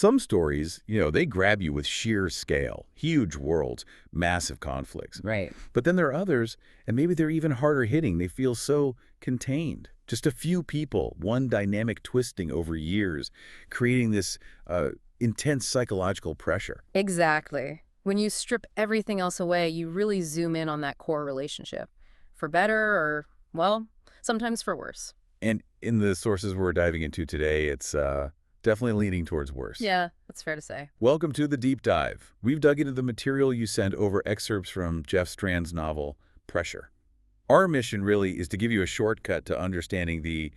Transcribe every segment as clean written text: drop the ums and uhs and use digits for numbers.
Some stories, they grab you with sheer scale, huge worlds, massive conflicts. Right. But then there are others, and maybe they're even harder hitting. They feel so contained. Just a few people, one dynamic twisting over years, creating this intense psychological pressure. Exactly. When you strip everything else away, you really zoom in on that core relationship. For better or, well, sometimes for worse. And in the sources we're diving into today, it's definitely leaning towards worse. Yeah, that's fair to say. Welcome to the Deep Dive. We've dug into the material you sent over excerpts from Jeff Strand's novel, Pressure. Our mission really is to give you a shortcut to understanding the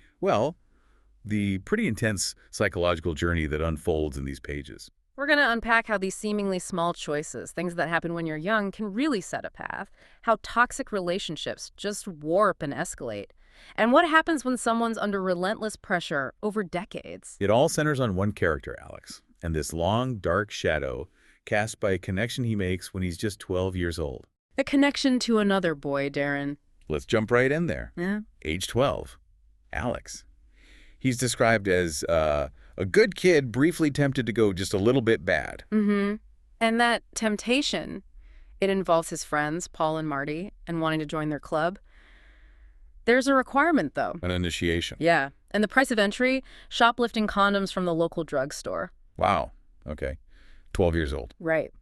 pretty intense psychological journey that unfolds in these pages. We're going to unpack how these seemingly small choices, things that happen when you're young, can really set a path, how toxic relationships just warp and escalate, and what happens when someone's under relentless pressure over decades. It all centers on one character, Alex, and this long, dark shadow cast by a connection he makes when he's just 12 years old. A connection to another boy, Darren. Let's jump right in there. Yeah. Age 12, Alex. He's described as a good kid briefly tempted to go just a little bit bad. Mm-hmm. And that temptation, it involves his friends, Paul and Marty, and wanting to join their club. There's a requirement, though. An initiation. Yeah. And the price of entry, shoplifting condoms from the local drugstore. Wow. Okay. 12 years old. Right.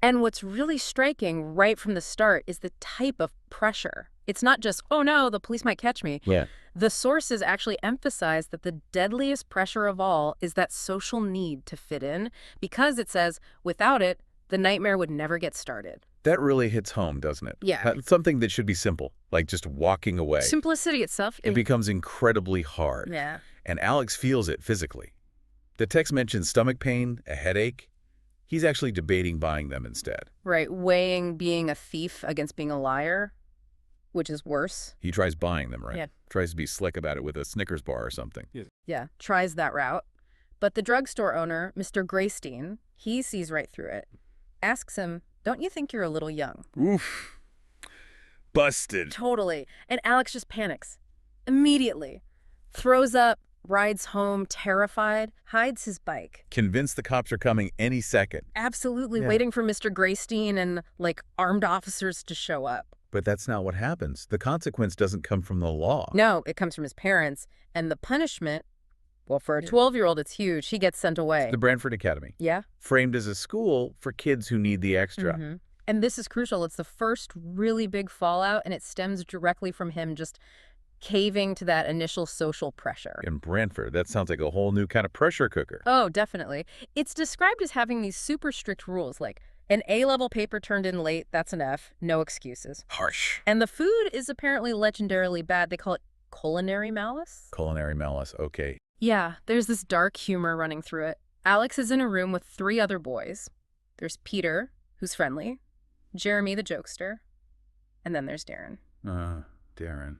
And what's really striking right from the start is the type of pressure. It's not just, oh no, the police might catch me. Yeah. The sources actually emphasize that the deadliest pressure of all is that social need to fit in, because it says, without it, the nightmare would never get started. That really hits home, doesn't it? Yeah. That's something that should be simple, like just walking away. Simplicity itself. It becomes incredibly hard. Yeah. And Alex feels it physically. The text mentions stomach pain, a headache. He's actually debating buying them instead. Right. Weighing being a thief against being a liar, which is worse. He tries buying them, right? Yeah. Tries to be slick about it with a Snickers bar or something. Yeah. Tries that route. But the drugstore owner, Mr. Graystein, he sees right through it. Asks him, don't you think you're a little young? Oof. Busted. Totally. And Alex just panics. Immediately. Throws up, rides home terrified, hides his bike. Convinced the cops are coming any second. Absolutely. Yeah. Waiting for Mr. Graystein and, armed officers to show up. But that's not what happens. The consequence doesn't come from the law. No, it comes from his parents. And the punishment, well, for a 12-year-old, it's huge. He gets sent away. The Branford Academy. Yeah. Framed as a school for kids who need the extra. Mm-hmm. And this is crucial. It's the first really big fallout, and it stems directly from him just caving to that initial social pressure. In Branford, that sounds like a whole new kind of pressure cooker. Oh, definitely. It's described as having these super strict rules, like an A-level paper turned in late, that's an F, no excuses. Harsh. And the food is apparently legendarily bad. They call it culinary malice. Culinary malice, okay. Yeah, there's this dark humor running through it. Alex is in a room with 3 other boys. There's Peter, who's friendly, Jeremy the jokester, and then there's Darren. Darren.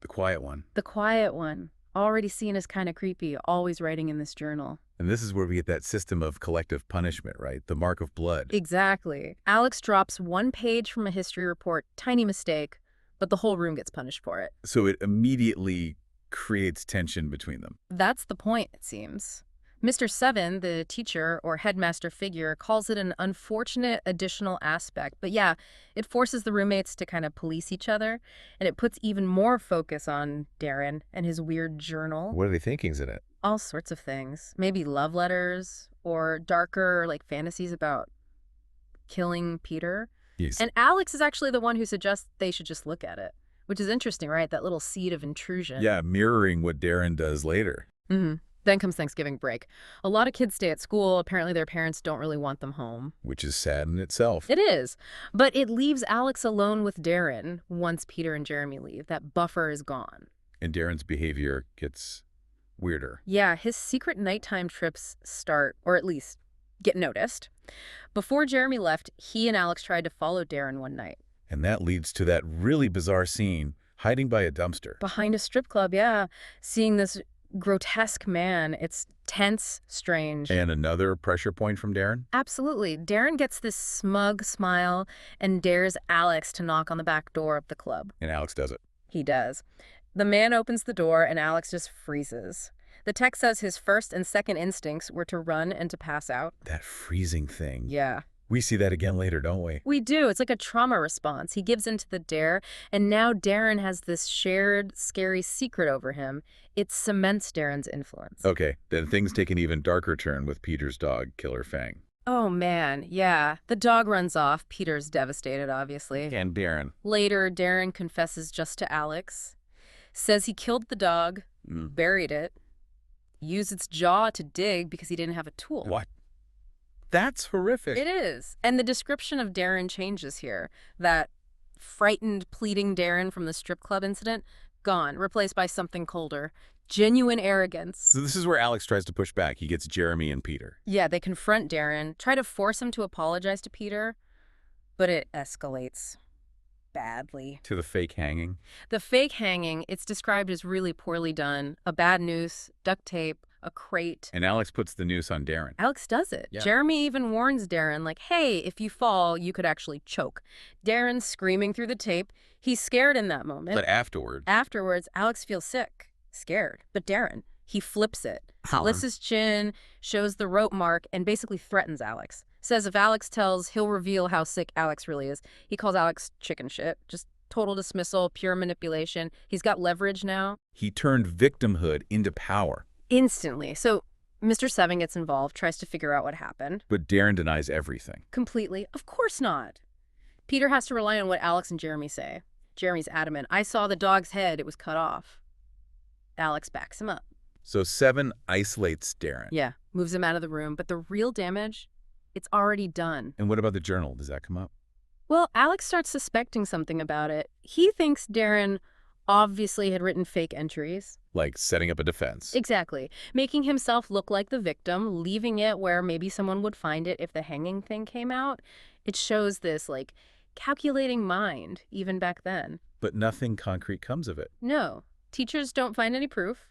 The quiet one. The quiet one, already seen as kind of creepy, always writing in this journal. And this is where we get that system of collective punishment, right? The mark of blood. Exactly. Alex drops 1 page from a history report, tiny mistake, but the whole room gets punished for it. So it immediately creates tension between them. That's the point, it seems. Mr. Seven, the teacher or headmaster figure, calls it an unfortunate additional aspect. But yeah, it forces the roommates to kind of police each other, and it puts even more focus on Darren and his weird journal. What are they thinking's in it? All sorts of things. Maybe love letters or darker, fantasies about killing Peter. Yes. And Alex is actually the one who suggests they should just look at it, which is interesting, right? That little seed of intrusion. Yeah, mirroring what Darren does later. Mm-hmm. Then comes Thanksgiving break. A lot of kids stay at school. Apparently their parents don't really want them home. Which is sad in itself. It is. But it leaves Alex alone with Darren once Peter and Jeremy leave. That buffer is gone. And Darren's behavior gets weirder. Yeah, his secret nighttime trips start, or at least get noticed. Before Jeremy left, he and Alex tried to follow Darren one night. And that leads to that really bizarre scene, hiding by a dumpster. Behind a strip club, yeah. Seeing this grotesque man. It's tense, strange. And another pressure point from Darren? Absolutely. Darren gets this smug smile and dares Alex to knock on the back door of the club. And Alex does it. He does. The man opens the door and Alex just freezes. The text says his first and second instincts were to run and to pass out. That freezing thing. Yeah. We see that again later, don't we? We do. It's like a trauma response. He gives in to the dare, and now Darren has this shared, scary secret over him. It cements Darren's influence. Okay, then things take an even darker turn with Peter's dog, Killer Fang. Oh, man, yeah. The dog runs off. Peter's devastated, obviously. And Darren. Later, Darren confesses just to Alex, says he killed the dog, buried it, used its jaw to dig because he didn't have a tool. What? That's horrific. It is. And the description of Darren changes here. That frightened, pleading Darren from the strip club incident, gone, replaced by something colder. Genuine arrogance. So this is where Alex tries to push back. He gets Jeremy and Peter. Yeah, they confront Darren, try to force him to apologize to Peter, but it escalates badly. To the fake hanging. The fake hanging, it's described as really poorly done. A bad noose, duct tape, a crate. And Alex puts the noose on Darren. Alex does it. Yeah. Jeremy even warns Darren, like, hey, if you fall, you could actually choke. Darren's screaming through the tape. He's scared in that moment. But afterward. Afterwards, Alex feels sick, scared. But Darren, he flips it. Lifts his chin, shows the rope mark, and basically threatens Alex. Says if Alex tells, he'll reveal how sick Alex really is. He calls Alex chicken shit. Just total dismissal, pure manipulation. He's got leverage now. He turned victimhood into power. Instantly. So Mr. Seven gets involved, tries to figure out what happened. But Darren denies everything. Completely. Of course not. Peter has to rely on what Alex and Jeremy say. Jeremy's adamant. I saw the dog's head. It was cut off. Alex backs him up. So Seven isolates Darren. Yeah, moves him out of the room. But the real damage, it's already done. And what about the journal? Does that come up? Well, Alex starts suspecting something about it. He thinks Darren obviously had written fake entries. Like setting up a defense. Exactly. Making himself look like the victim, leaving it where maybe someone would find it if the hanging thing came out. It shows this, like, calculating mind, even back then. But nothing concrete comes of it. No. Teachers don't find any proof.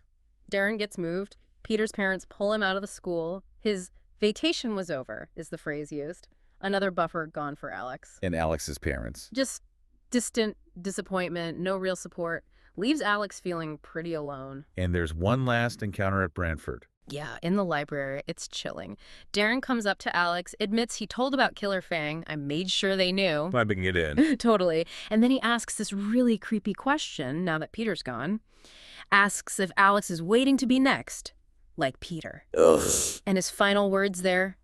Darren gets moved. Peter's parents pull him out of the school. His vacation was over, is the phrase used. Another buffer gone for Alex. And Alex's parents. Just distant disappointment, no real support. Leaves Alex feeling pretty alone. And there's one last encounter at Brantford. Yeah, in the library. It's chilling. Darren comes up to Alex, admits he told about Killer Fang. I made sure they knew. Piping it in. Totally. And then he asks this really creepy question, now that Peter's gone. Asks if Alex is waiting to be next, like Peter. Ugh. And his final words there,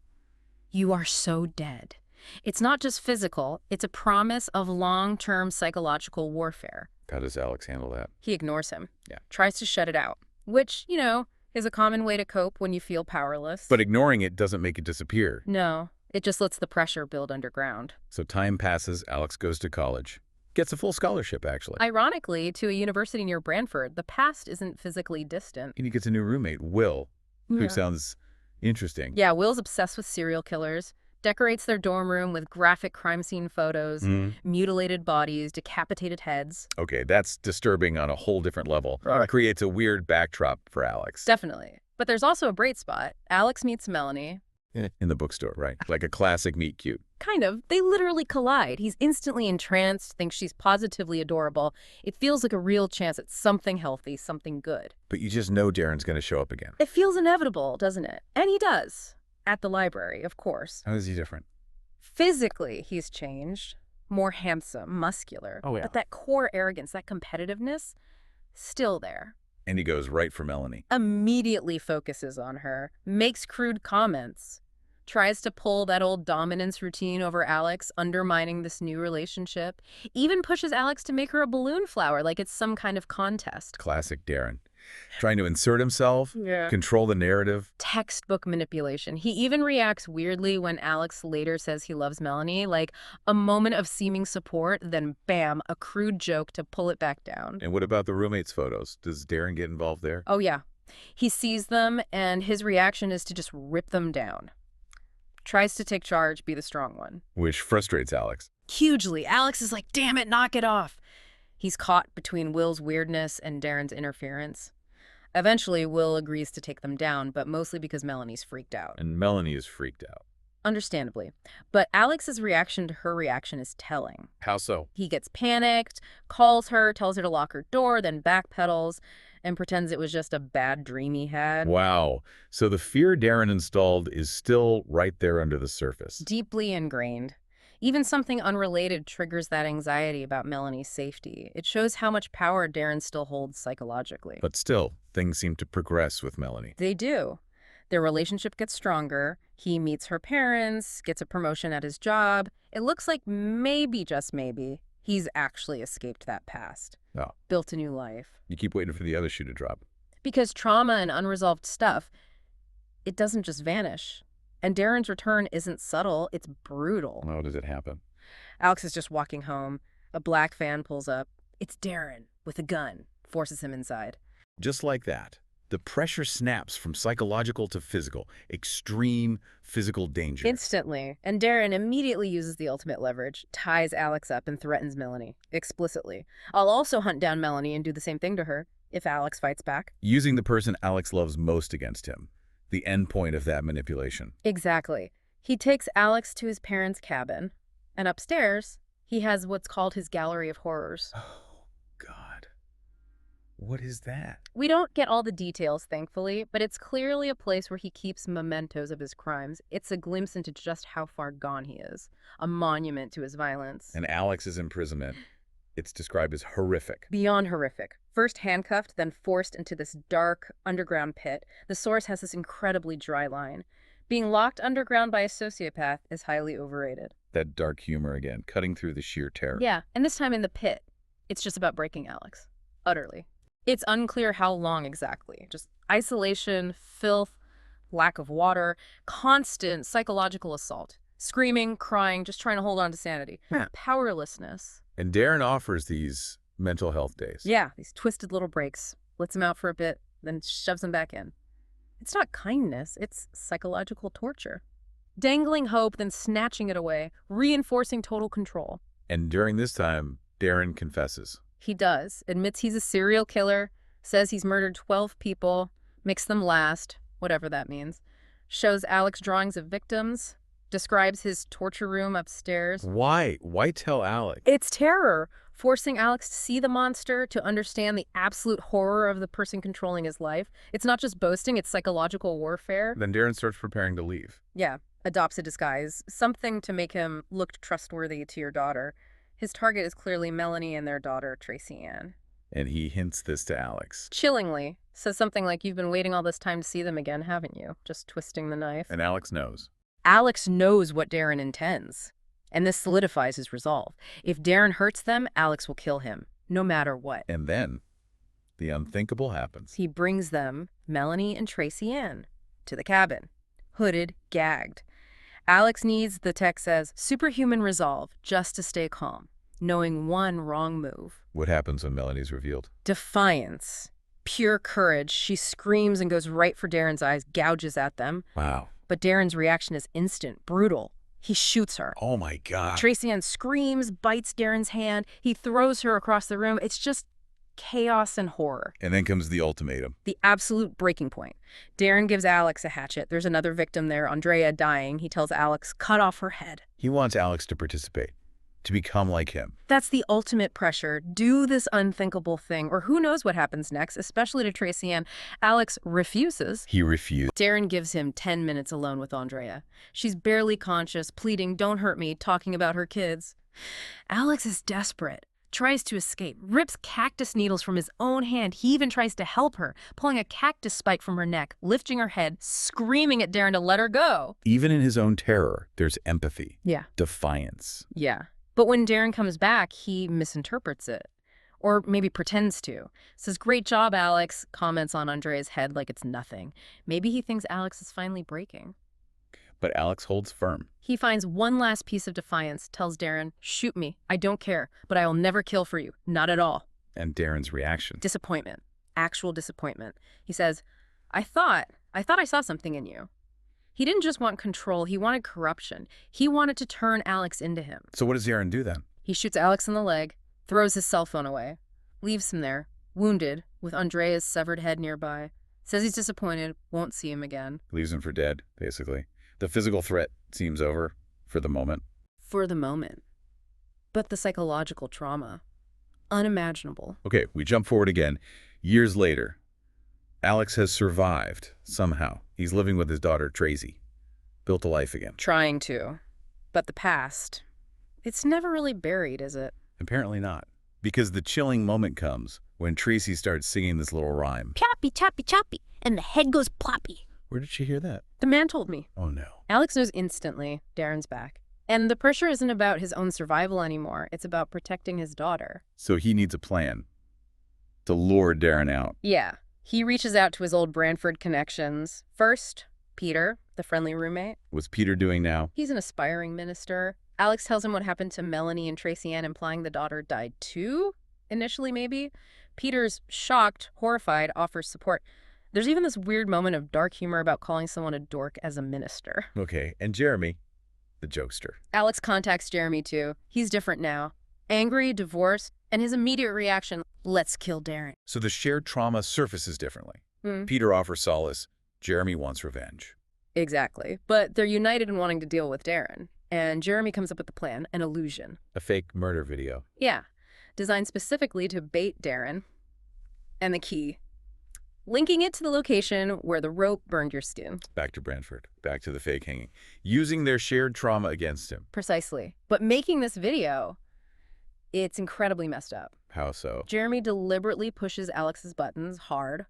you are so dead. It's not just physical, it's a promise of long-term psychological warfare. How does Alex handle that? He ignores him. Yeah. Tries to shut it out, which, you know, is a common way to cope when you feel powerless. But ignoring it doesn't make it disappear. No, it just lets the pressure build underground. So time passes, Alex goes to college. Gets a full scholarship, actually. Ironically, to a university near Brantford, the past isn't physically distant. And he gets a new roommate, Will, who Yeah. sounds interesting. Yeah, Will's obsessed with serial killers. Decorates their dorm room with graphic crime scene photos, mutilated bodies, decapitated heads. Okay, that's disturbing on a whole different level. Right. Creates a weird backdrop for Alex. Definitely. But there's also a bright spot. Alex meets Melanie. In the bookstore, right? Like a classic meet cute. Kind of. They literally collide. He's instantly entranced, thinks she's positively adorable. It feels like a real chance at something healthy, something good. But you just know Darren's going to show up again. It feels inevitable, doesn't it? And he does. At the library, of course. How is he different? Physically, he's changed. More handsome, muscular. Oh, yeah. But that core arrogance, that competitiveness, still there. And he goes right for Melanie. Immediately focuses on her. Makes crude comments. Tries to pull that old dominance routine over Alex, undermining this new relationship. Even pushes Alex to make her a balloon flower like it's some kind of contest. Classic Darren. Trying to insert himself, Yeah. control the narrative. Textbook manipulation. He even reacts weirdly when Alex later says he loves Melanie, like a moment of seeming support, then bam, a crude joke to pull it back down. And what about the roommates' photos? Does Darren get involved there? Oh yeah. He sees them and his reaction is to just rip them down. Tries to take charge, be the strong one. Which frustrates Alex. Hugely. Alex is like, damn it, knock it off. He's caught between Will's weirdness and Darren's interference. Eventually, Will agrees to take them down, but mostly because Melanie's freaked out. And Melanie is freaked out. Understandably. But Alex's reaction to her reaction is telling. How so? He gets panicked, calls her, tells her to lock her door, then backpedals. and pretends it was just a bad dream he had. Wow. So the fear Darren installed is still right there under the surface. Deeply ingrained. Even something unrelated triggers that anxiety about Melanie's safety. It shows how much power Darren still holds psychologically. But still, things seem to progress with Melanie. They do. Their relationship gets stronger. He meets her parents, gets a promotion at his job. It looks like maybe, just maybe, he's actually escaped that past. Oh. Built a new life. You keep waiting for the other shoe to drop. Because trauma and unresolved stuff, it doesn't just vanish. And Darren's return isn't subtle, it's brutal. How does it happen? Alex is just walking home. A black van pulls up. It's Darren, with a gun, forces him inside. Just like that. The pressure snaps from psychological to physical. Extreme physical danger. Instantly. And Darren immediately uses the ultimate leverage, ties Alex up and threatens Melanie, explicitly. I'll also hunt down Melanie and do the same thing to her, if Alex fights back. Using the person Alex loves most against him. The end point of that manipulation. Exactly. He takes Alex to his parents' cabin, and upstairs, he has what's called his gallery of horrors. Oh, God. What is that? We don't get all the details, thankfully, but it's clearly a place where he keeps mementos of his crimes. It's a glimpse into just how far gone he is. A monument to his violence. And Alex's imprisonment, it's described as horrific. Beyond horrific. First handcuffed, then forced into this dark, underground pit. The source has this incredibly dry line. Being locked underground by a sociopath is highly overrated. That dark humor again, cutting through the sheer terror. Yeah, and this time in the pit, it's just about breaking Alex. Utterly. It's unclear how long exactly. Just isolation, filth, lack of water, constant psychological assault. Screaming, crying, just trying to hold on to sanity. Yeah. Powerlessness. And Darren offers these mental health days. Yeah, these twisted little breaks. Lets him out for a bit, then shoves him back in. It's not kindness, it's psychological torture. Dangling hope, then snatching it away, reinforcing total control. And during this time, Darren confesses. He does. Admits he's a serial killer, says he's murdered 12 people, makes them last, whatever that means. Shows Alex drawings of victims, describes his torture room upstairs. Why? Why tell Alex? It's terror, forcing Alex to see the monster, to understand the absolute horror of the person controlling his life. It's not just boasting, it's psychological warfare. Then Darren starts preparing to leave. Yeah, adopts a disguise, something to make him look trustworthy to your daughter. His target is clearly Melanie and their daughter, Tracy Ann. And he hints this to Alex. Chillingly, says something like, "You've been waiting all this time to see them again, haven't you?" Just twisting the knife. And Alex knows. Alex knows what Darren intends, and this solidifies his resolve. If Darren hurts them, Alex will kill him, no matter what. And then, the unthinkable happens. He brings them, Melanie and Tracy Ann, to the cabin, hooded, gagged. Alex needs, the text says, superhuman resolve just to stay calm, knowing one wrong move. What happens when Melanie's revealed? Defiance. Pure courage. She screams and goes right for Darren's eyes, gouges at them. Wow. But Darren's reaction is instant, brutal. He shoots her. Oh my God. Tracy Ann screams, bites Darren's hand. He throws her across the room. It's just chaos and horror. And then comes the ultimatum. The absolute breaking point. Darren gives Alex a hatchet. There's another victim there, Andrea, dying. He tells Alex, cut off her head. He wants Alex to participate, to become like him. That's the ultimate pressure. Do this unthinkable thing, or who knows what happens next, especially to Tracy Ann. Alex refuses. He refused. Darren gives him 10 minutes alone with Andrea. She's barely conscious, pleading, "Don't hurt me," talking about her kids. Alex is desperate, tries to escape, rips cactus needles from his own hand. He even tries to help her, pulling a cactus spike from her neck, lifting her head, screaming at Darren to let her go. Even in his own terror, there's empathy. Yeah. Defiance. Yeah. But when Darren comes back, he misinterprets it. Or maybe pretends to. Says, "Great job, Alex," comments on Andrea's head like it's nothing. Maybe he thinks Alex is finally breaking. But Alex holds firm. He finds one last piece of defiance, tells Darren, "Shoot me. I don't care, but I will never kill for you. Not at all." And Darren's reaction. Disappointment. Actual disappointment. He says, I thought I saw something in you." He didn't just want control, he wanted corruption. He wanted to turn Alex into him. So what does Darren do then? He shoots Alex in the leg, throws his cell phone away, leaves him there, wounded, with Andrea's severed head nearby. Says he's disappointed, won't see him again. Leaves him for dead, basically. The physical threat seems over, for the moment. For the moment. But the psychological trauma, unimaginable. Okay, we jump forward again. Years later, Alex has survived somehow. He's living with his daughter, Tracy. Built a life again. Trying to. But the past, it's never really buried, is it? Apparently not. Because the chilling moment comes when Tracy starts singing this little rhyme. Choppy, choppy, choppy, and the head goes ploppy. Where did she hear that? The man told me. Oh, no. Alex knows instantly Darren's back. And the pressure isn't about his own survival anymore. It's about protecting his daughter. So he needs a plan to lure Darren out. Yeah. He reaches out to his old Branford connections. First, Peter, the friendly roommate. What's Peter doing now? He's an aspiring minister. Alex tells him what happened to Melanie and Tracy Ann, implying the daughter died too, initially maybe. Peter's shocked, horrified, offers support. There's even this weird moment of dark humor about calling someone a dork as a minister. Okay, and Jeremy, the jokester. Alex contacts Jeremy too. He's different now. Angry, divorced, and his immediate reaction, let's kill Darren. So the shared trauma surfaces differently. Hmm. Peter offers solace. Jeremy wants revenge. Exactly. But they're united in wanting to deal with Darren. And Jeremy comes up with the plan, an illusion. A fake murder video. Yeah. Designed specifically to bait Darren. And the key, linking it to the location where the rope burned your skin. Back to Branford. Back to the fake hanging. Using their shared trauma against him. Precisely. But making this video, it's incredibly messed up. How so? Jeremy deliberately pushes Alex's buttons hard,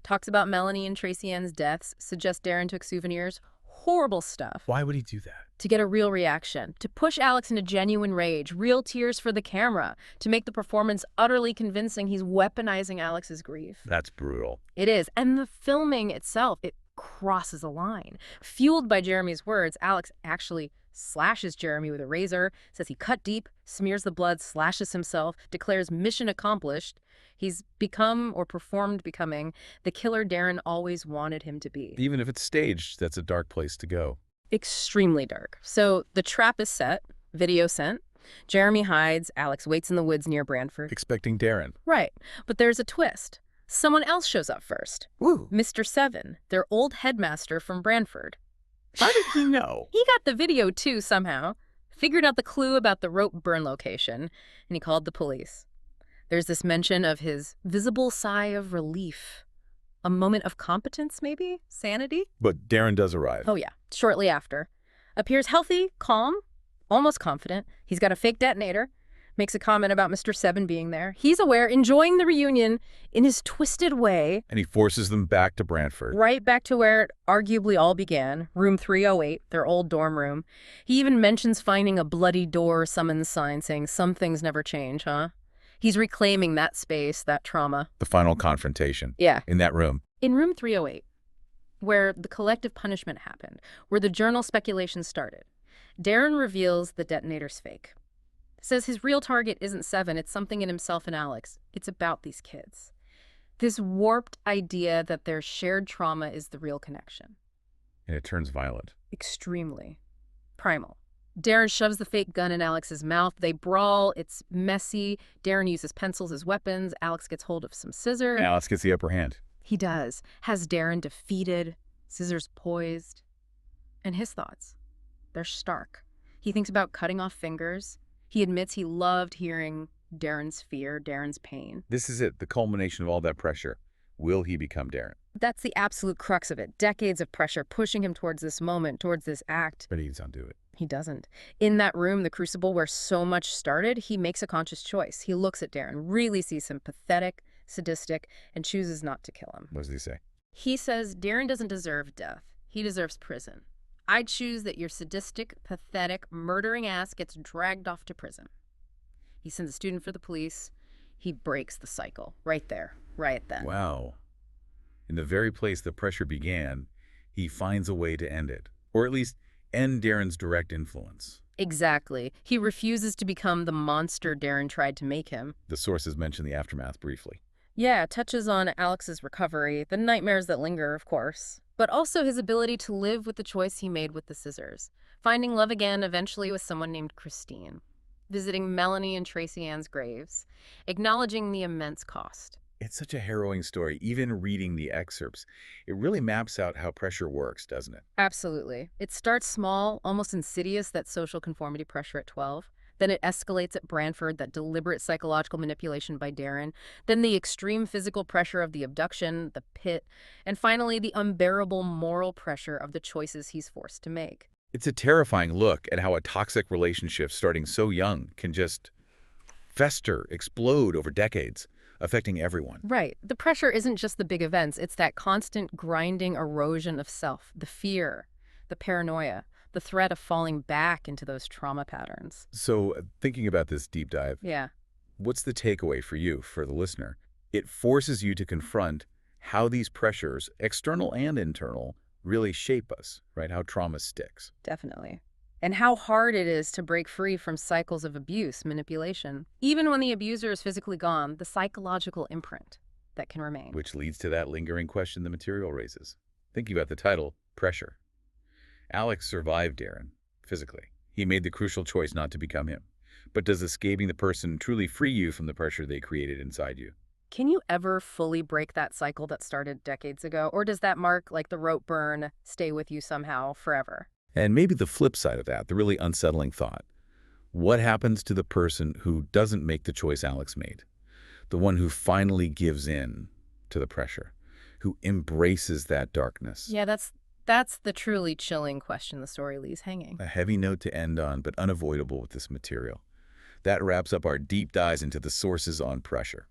talks about Melanie and Tracy Ann's deaths, suggests Darren took souvenirs. Horrible stuff. Why would he do that? To get a real reaction, to push Alex into genuine rage, real tears for the camera, to make the performance utterly convincing. He's weaponizing Alex's grief. That's brutal. It is. And the filming itself, it crosses a line. Fueled by Jeremy's words, Alex actually slashes Jeremy with a razor, says he cut deep, smears the blood, slashes himself, declares mission accomplished. He's become, or performed becoming, the killer Darren always wanted him to be. Even if it's staged, that's a dark place to go. Extremely dark. So the trap is set, video sent. Jeremy hides, Alex waits in the woods near Branford. Expecting Darren. Right. But there's a twist. Someone else shows up first. Woo! Mr. Seven, their old headmaster from Branford. How did he know? He got the video too somehow, figured out the clue about the rope burn location, and he called the police. There's this mention of his visible sigh of relief. A moment of competence, maybe? Sanity? But Darren does arrive. Oh, yeah. Shortly after. Appears healthy, calm, almost confident. He's got a fake detonator. Makes a comment about Mr. Seven being there. He's aware, enjoying the reunion in his twisted way. And he forces them back to Branford. Right back to where it arguably all began, room 308, their old dorm room. He even mentions finding a bloody door summons sign saying some things never change, huh? He's reclaiming that space, that trauma. The final confrontation. Yeah. In that room. In room 308, where the collective punishment happened, where the journal speculation started, Darren reveals the detonator's fake. Says his real target isn't Seven, it's something in himself and Alex. It's about these kids. This warped idea that their shared trauma is the real connection. And it turns violent. Extremely. Primal. Darren shoves the fake gun in Alex's mouth. They brawl. It's messy. Darren uses pencils as weapons. Alex gets hold of some scissors. Alex gets the upper hand. He does. Has Darren defeated, scissors poised. And his thoughts, they're stark. He thinks about cutting off fingers. He admits he loved hearing Darren's fear, Darren's pain. This is it, the culmination of all that pressure. Will he become Darren? That's the absolute crux of it. Decades of pressure pushing him towards this moment, towards this act. But he doesn't do it. He doesn't. In that room, the crucible where so much started, he makes a conscious choice. He looks at Darren, really sees him pathetic, sadistic, and chooses not to kill him. What does he say? He says Darren doesn't deserve death. He deserves prison. I choose that your sadistic, pathetic, murdering ass gets dragged off to prison. He sends a student for the police. He breaks the cycle. Right there. Right then. Wow. In the very place the pressure began, he finds a way to end it. Or at least end Darren's direct influence. Exactly. He refuses to become the monster Darren tried to make him. The sources mention the aftermath briefly. Yeah, it touches on Alex's recovery, the nightmares that linger, of course, but also his ability to live with the choice he made with the scissors, finding love again eventually with someone named Christine, visiting Melanie and Tracy Ann's graves, acknowledging the immense cost. It's such a harrowing story, even reading the excerpts. It really maps out how pressure works, doesn't it? Absolutely. It starts small, almost insidious, that social conformity pressure at 12. Then it escalates at Branford, that deliberate psychological manipulation by Darren. Then the extreme physical pressure of the abduction, the pit. And finally, the unbearable moral pressure of the choices he's forced to make. It's a terrifying look at how a toxic relationship starting so young can just fester, explode over decades, affecting everyone. Right. The pressure isn't just the big events. It's that constant grinding erosion of self, the fear, the paranoia, the threat of falling back into those trauma patterns. So, thinking about this deep dive, Yeah. what's the takeaway for you, for the listener? It forces you to confront how these pressures, external and internal, really shape us, right? How trauma sticks. Definitely. And how hard it is to break free from cycles of abuse, manipulation. Even when the abuser is physically gone, the psychological imprint that can remain. Which leads to that lingering question the material raises. Thinking about the title, pressure. Alex survived Darren, physically. He made the crucial choice not to become him. But does escaping the person truly free you from the pressure they created inside you? Can you ever fully break that cycle that started decades ago? Or does that mark, like the rope burn, stay with you somehow forever? And maybe the flip side of that, the really unsettling thought. What happens to the person who doesn't make the choice Alex made? The one who finally gives in to the pressure, who embraces that darkness. Yeah, that's the truly chilling question the story leaves hanging. A heavy note to end on, but unavoidable with this material. That wraps up our deep dives into the sources on pressure.